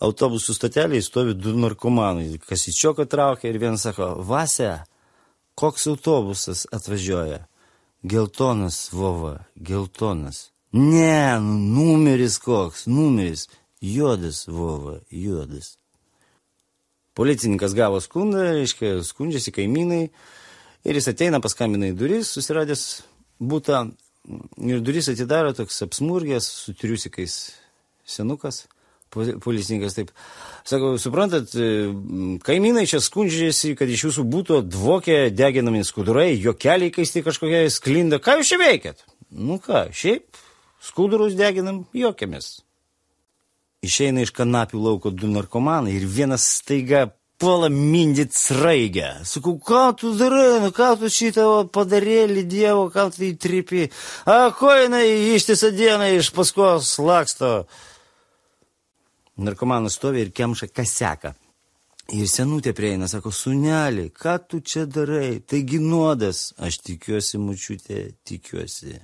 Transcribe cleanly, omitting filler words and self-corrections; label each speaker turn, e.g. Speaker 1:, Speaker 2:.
Speaker 1: autobusų stotelėje stovi 2 narkomanai. Kasičioko traukia ir vienas sako, Vasia, koks autobusas atvažiuoja? Geltonas, Vova, geltonas. Ne, numeris koks, numeris. Juodas, Vova, juodas. Policininkas gavo skundą, reiškia, skundžiasi kaimynai ir jis ateina, paskambina į duris, susiradęs butą ir duris atidaro toks apsmurgęs su triusikais senukas. Policininkas taip, sako, suprantat, kaimynai čia skundžiasi, kad iš jūsų būto dvokia deginami skudurai, juokeliai kaisti kažkokie sklinda. Ką jūs čia veikiat? Nu ką, šiaip skudurus deginam, juokiamės. Išeina iš kanapių lauko 2 narkomanai ir vienas staiga puola mindyt sraigę. Sakau, ką tu darai, nu ką tu šitą padarėlį Dievo, ką tu įtripi? A, ko jinai ištisą dieną iš paskos laksto? Narkomanas stovi ir kemša kasiaką. Ir senutė prieina, sako, sūneli, ką tu čia darai? Taigi nuodas. Aš tikiuosi, močiutė, tikiuosi.